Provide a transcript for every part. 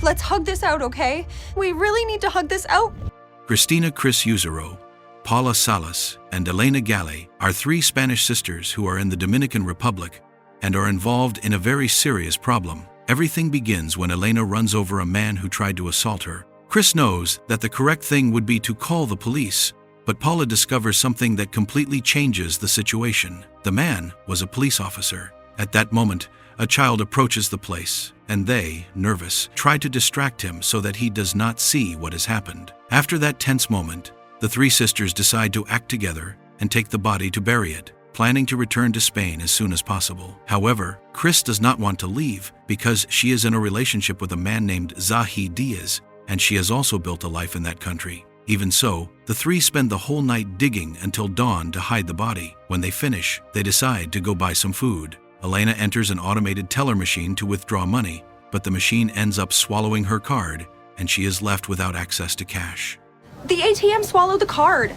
Let's hug this out, okay? We really need to hug this out. Cristina Chris Uzero, Paula Salas, and Elena Gale are three Spanish sisters who are in the Dominican Republic and are involved in a very serious problem. Everything begins when Elena runs over a man who tried to assault her. Chris knows that the correct thing would be to call the police, but Paula discovers something that completely changes the situation. The man was a police officer. At that moment, a child approaches the place, and they, nervous, try to distract him so that he does not see what has happened. After that tense moment, the three sisters decide to act together and take the body to bury it, planning to return to Spain as soon as possible. However, Chris does not want to leave because she is in a relationship with a man named Zahi Diaz, and she has also built a life in that country. Even so, the three spend the whole night digging until dawn to hide the body. When they finish, they decide to go buy some food. Elena enters an automated teller machine to withdraw money, but the machine ends up swallowing her card, and she is left without access to cash. The ATM swallowed the card.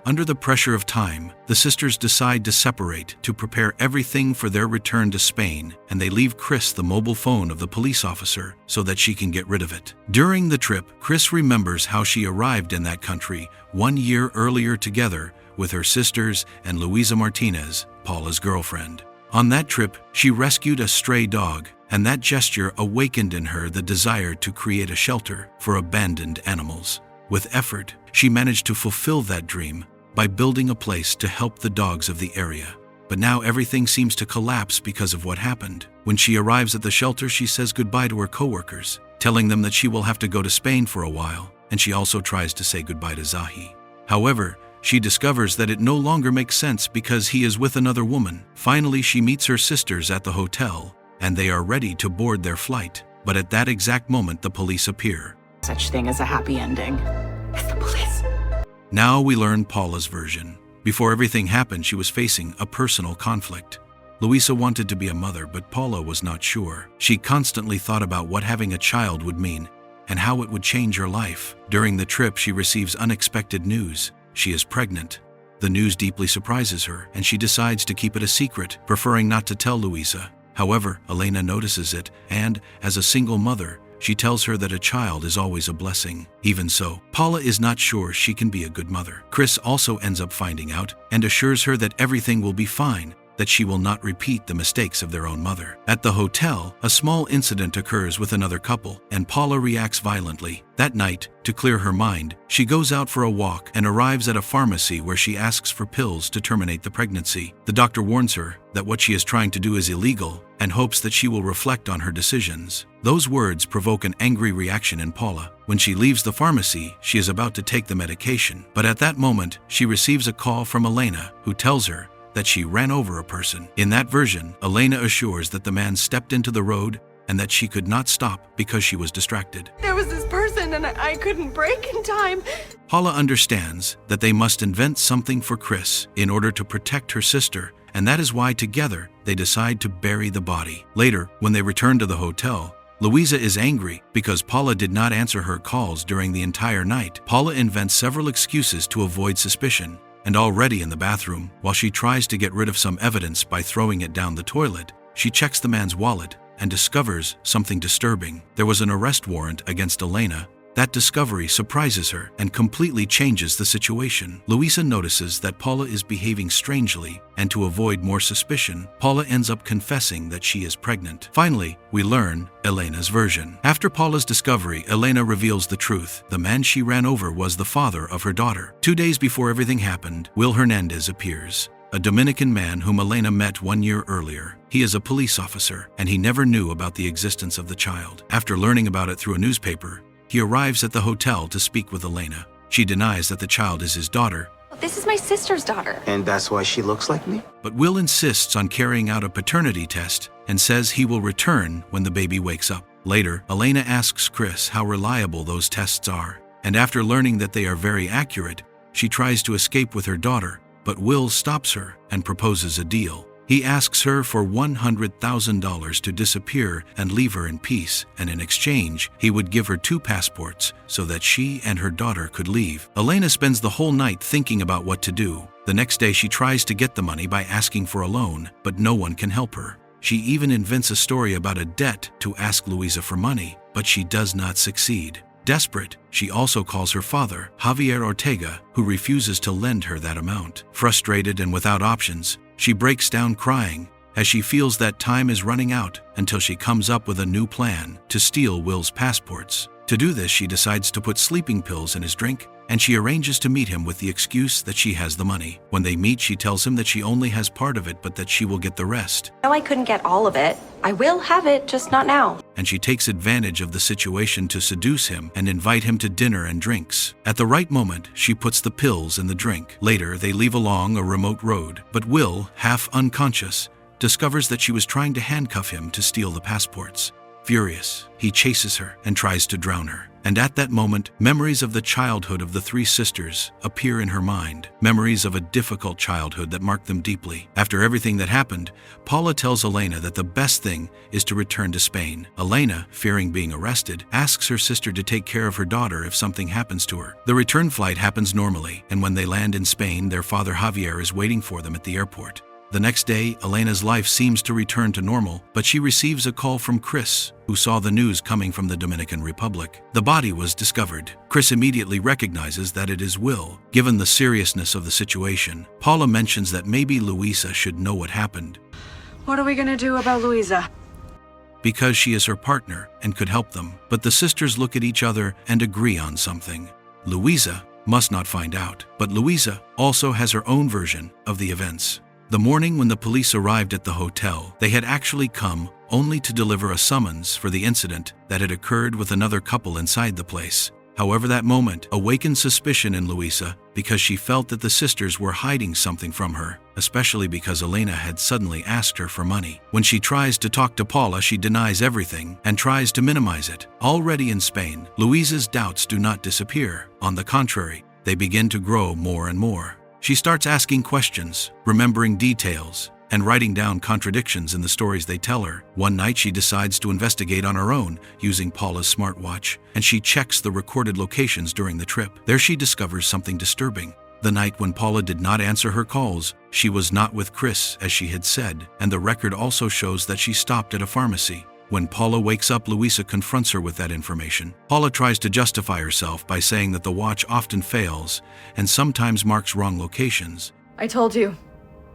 Under the pressure of time, the sisters decide to separate to prepare everything for their return to Spain, and they leave Chris the mobile phone of the police officer so that she can get rid of it. During the trip, Chris remembers how she arrived in that country 1 year earlier together with her sisters and Luisa Martinez, Paula's girlfriend. On that trip, she rescued a stray dog, and that gesture awakened in her the desire to create a shelter for abandoned animals. With effort, she managed to fulfill that dream by building a place to help the dogs of the area. But now everything seems to collapse because of what happened. When she arrives at the shelter, she says goodbye to her coworkers, telling them that she will have to go to Spain for a while, and she also tries to say goodbye to Zahi. However, she discovers that it no longer makes sense because he is with another woman. Finally, she meets her sisters at the hotel, and they are ready to board their flight. But at that exact moment, the police appear. Such thing as a happy ending. It's the police. Now we learn Paula's version. Before everything happened, she was facing a personal conflict. Luisa wanted to be a mother, but Paula was not sure. She constantly thought about what having a child would mean and how it would change her life. During the trip, she receives unexpected news. She is pregnant. The news deeply surprises her, and she decides to keep it a secret, preferring not to tell Luisa. However, Elena notices it, and, as a single mother, she tells her that a child is always a blessing. Even so, Paula is not sure she can be a good mother. Chris also ends up finding out and assures her that everything will be fine, that she will not repeat the mistakes of their own mother. At the hotel, a small incident occurs with another couple, and Paula reacts violently. That night, to clear her mind, she goes out for a walk and arrives at a pharmacy where she asks for pills to terminate the pregnancy. The doctor warns her that what she is trying to do is illegal and hopes that she will reflect on her decisions. Those words provoke an angry reaction in Paula. When she leaves the pharmacy, she is about to take the medication, but at that moment, she receives a call from Elena, who tells her that she ran over a person. In that version, Elena assures that the man stepped into the road and that she could not stop because she was distracted. There was this person and I couldn't brake in time. Paula understands that they must invent something for Chris in order to protect her sister, and that is why together they decide to bury the body. Later, when they return to the hotel, Luisa is angry because Paula did not answer her calls during the entire night. Paula invents several excuses to avoid suspicion, and already in the bathroom, while she tries to get rid of some evidence by throwing it down the toilet, she checks the man's wallet and discovers something disturbing. There was an arrest warrant against Elena. That discovery surprises her and completely changes the situation. Luisa notices that Paula is behaving strangely, and to avoid more suspicion, Paula ends up confessing that she is pregnant. Finally, we learn Elena's version. After Paula's discovery, Elena reveals the truth. The man she ran over was the father of her daughter. 2 days before everything happened, Will Hernandez appears, a Dominican man whom Elena met 1 year earlier. He is a police officer, and he never knew about the existence of the child. After learning about it through a newspaper, he arrives at the hotel to speak with Elena. She denies that the child is his daughter. This is my sister's daughter. And that's why she looks like me? But Will insists on carrying out a paternity test and says he will return when the baby wakes up. Later, Elena asks Chris how reliable those tests are, and after learning that they are very accurate, she tries to escape with her daughter, but Will stops her and proposes a deal. He asks her for $100,000 to disappear and leave her in peace, and in exchange, he would give her 2 passports so that she and her daughter could leave. Elena spends the whole night thinking about what to do. The next day, she tries to get the money by asking for a loan, but no one can help her. She even invents a story about a debt to ask Luisa for money, but she does not succeed. Desperate, she also calls her father, Javier Ortega, who refuses to lend her that amount. Frustrated and without options, she breaks down crying as she feels that time is running out until she comes up with a new plan to steal Will's passports. To do this, she decides to put sleeping pills in his drink, and she arranges to meet him with the excuse that she has the money. When they meet, she tells him that she only has part of it, but that she will get the rest. No, I couldn't get all of it. I will have it, just not now. And she takes advantage of the situation to seduce him and invite him to dinner and drinks. At the right moment, she puts the pills in the drink. Later, they leave along a remote road, but Will, half unconscious, discovers that she was trying to handcuff him to steal the passports. Furious, he chases her and tries to drown her. And at that moment, memories of the childhood of the three sisters appear in her mind, memories of a difficult childhood that marked them deeply. After everything that happened, Paula tells Elena that the best thing is to return to Spain. Elena, fearing being arrested, asks her sister to take care of her daughter if something happens to her. The return flight happens normally, and when they land in Spain, their father Javier is waiting for them at the airport. The next day, Elena's life seems to return to normal, but she receives a call from Chris, who saw the news coming from the Dominican Republic. The body was discovered. Chris immediately recognizes that it is Will. Given the seriousness of the situation, Paula mentions that maybe Luisa should know what happened. What are we gonna do about Luisa? Because she is her partner and could help them. But the sisters look at each other and agree on something. Luisa must not find out, but Luisa also has her own version of the events. The morning when the police arrived at the hotel, they had actually come only to deliver a summons for the incident that had occurred with another couple inside the place. However, that moment awakened suspicion in Luisa because she felt that the sisters were hiding something from her, especially because Elena had suddenly asked her for money. When she tries to talk to Paula, she denies everything and tries to minimize it. Already in Spain, Luisa's doubts do not disappear. On the contrary, they begin to grow more and more. She starts asking questions, remembering details, and writing down contradictions in the stories they tell her. One night she decides to investigate on her own using Paula's smartwatch, and she checks the recorded locations during the trip. There she discovers something disturbing. The night when Paula did not answer her calls, she was not with Chris as she had said, and the record also shows that she stopped at a pharmacy. When Paula wakes up, Luisa confronts her with that information. Paula tries to justify herself by saying that the watch often fails and sometimes marks wrong locations. I told you.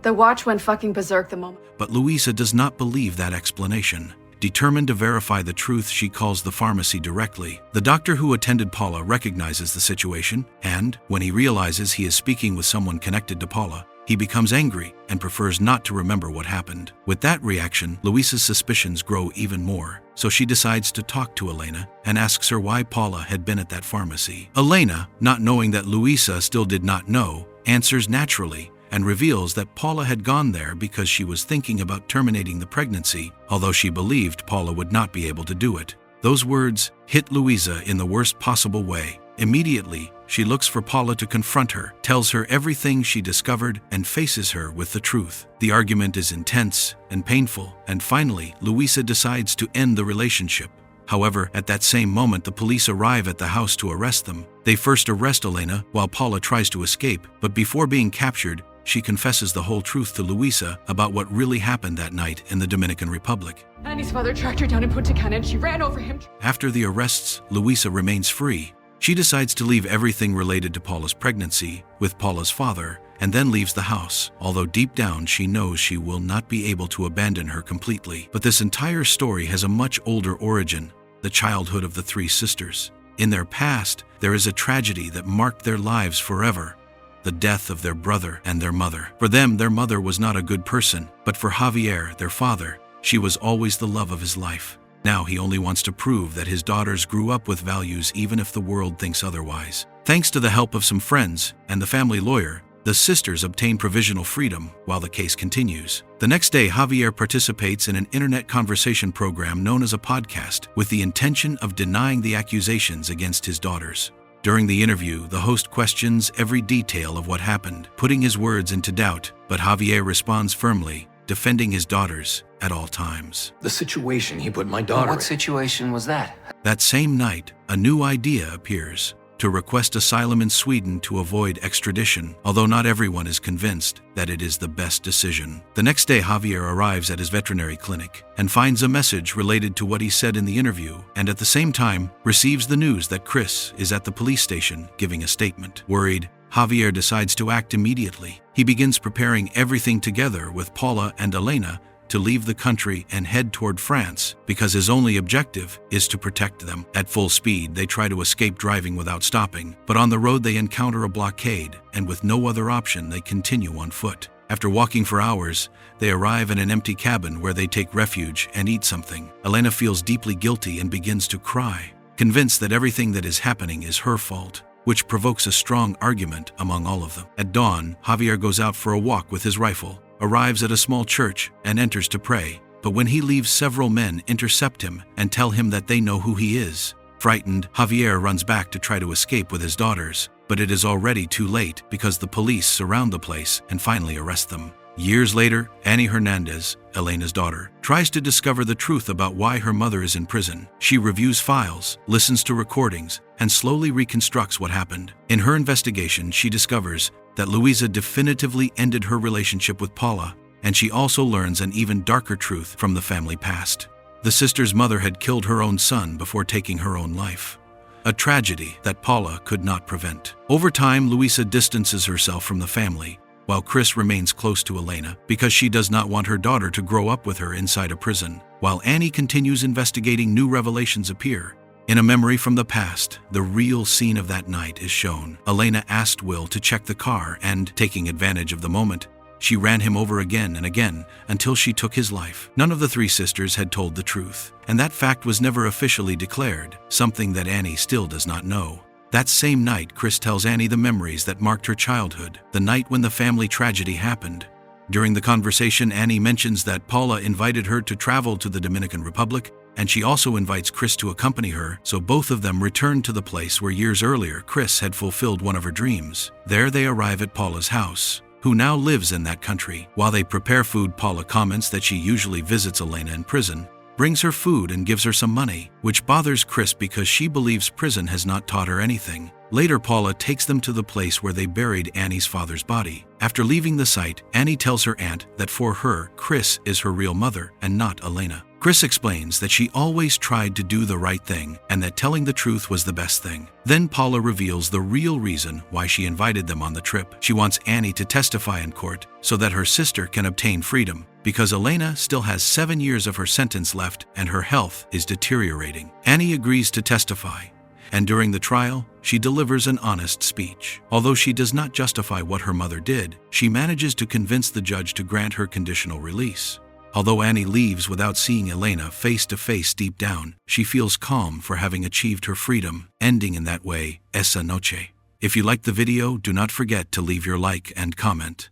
The watch went fucking berserk the moment. But Luisa does not believe that explanation. Determined to verify the truth, she calls the pharmacy directly. The doctor who attended Paula recognizes the situation, and when he realizes he is speaking with someone connected to Paula, he becomes angry and prefers not to remember what happened. With that reaction, Luisa's suspicions grow even more, so she decides to talk to Elena and asks her why Paula had been at that pharmacy. Elena, not knowing that Luisa still did not know, answers naturally and reveals that Paula had gone there because she was thinking about terminating the pregnancy, although she believed Paula would not be able to do it. Those words hit Luisa in the worst possible way. Immediately, she looks for Paula to confront her, tells her everything she discovered, and faces her with the truth. The argument is intense and painful, and finally, Luisa decides to end the relationship. However, at that same moment, the police arrive at the house to arrest them. They first arrest Elena while Paula tries to escape, but before being captured, she confesses the whole truth to Luisa about what really happened that night in the Dominican Republic. Annie's father tracked her down in Punta Cana and she ran over him. After the arrests, Luisa remains free. She decides to leave everything related to Paula's pregnancy with Paula's father and then leaves the house, although deep down she knows she will not be able to abandon her completely. But this entire story has a much older origin, the childhood of the three sisters. In their past, there is a tragedy that marked their lives forever: the death of their brother and their mother. For them, their mother was not a good person, but for Javier, their father, she was always the love of his life. Now he only wants to prove that his daughters grew up with values even if the world thinks otherwise. Thanks to the help of some friends and the family lawyer, the sisters obtain provisional freedom while the case continues. The next day, Javier participates in an internet conversation program known as a podcast with the intention of denying the accusations against his daughters. During the interview, the host questions every detail of what happened, putting his words into doubt, but Javier responds firmly, defending his daughters at all times. The situation he put my daughter in. What situation was that? That same night, a new idea appears. to request asylum in Sweden to avoid extradition, although not everyone is convinced that it is the best decision. The next day, Javier arrives at his veterinary clinic and finds a message related to what he said in the interview, and at the same time receives the news that Chris is at the police station giving a statement. Worried, Javier decides to act immediately. He begins preparing everything together with Paula and Elena to leave the country and head toward France because his only objective is to protect them. At full speed, they try to escape driving without stopping, but on the road they encounter a blockade, and with no other option, they continue on foot. After walking for hours, they arrive in an empty cabin where they take refuge and eat something. Elena feels deeply guilty and begins to cry, convinced that everything that is happening is her fault, which provokes a strong argument among all of them. At dawn, Javier goes out for a walk with his rifle, arrives at a small church, and enters to pray. But when he leaves, several men intercept him and tell him that they know who he is. Frightened, Javier runs back to try to escape with his daughters, but it is already too late because the police surround the place and finally arrest them. Years later, Annie Hernandez, Elena's daughter, tries to discover the truth about why her mother is in prison. She reviews files, listens to recordings, and slowly reconstructs what happened. In her investigation, she discovers that Luisa definitively ended her relationship with Paula, and she also learns an even darker truth from the family past. The sister's mother had killed her own son before taking her own life, a tragedy that Paula could not prevent. Over time, Luisa distances herself from the family, while Chris remains close to Elena because she does not want her daughter to grow up with her inside a prison. While Annie continues investigating, new revelations appear. In a memory from the past, the real scene of that night is shown. Elena asked Will to check the car and, taking advantage of the moment, she ran him over again and again until she took his life. None of the three sisters had told the truth, and that fact was never officially declared, something that Annie still does not know. That same night, Chris tells Annie the memories that marked her childhood, the night when the family tragedy happened. During the conversation, Annie mentions that Paula invited her to travel to the Dominican Republic, and she also invites Chris to accompany her, so both of them return to the place where years earlier Chris had fulfilled one of her dreams. There they arrive at Paula's house, who now lives in that country. While they prepare food, Paula comments that she usually visits Elena in prison, brings her food and gives her some money, which bothers Chris because she believes prison has not taught her anything. Later, Paula takes them to the place where they buried Annie's father's body. After leaving the site, Annie tells her aunt that for her, Chris is her real mother and not Elena. Chris explains that she always tried to do the right thing and that telling the truth was the best thing. Then Paula reveals the real reason why she invited them on the trip. She wants Annie to testify in court so that her sister can obtain freedom, because Elena still has 7 years of her sentence left and her health is deteriorating. Annie agrees to testify, and during the trial, she delivers an honest speech. Although she does not justify what her mother did, she manages to convince the judge to grant her conditional release. Although Annie leaves without seeing Elena face to face, deep down, she feels calm for having achieved her freedom, ending in that way, esa noche. If you liked the video, do not forget to leave your like and comment.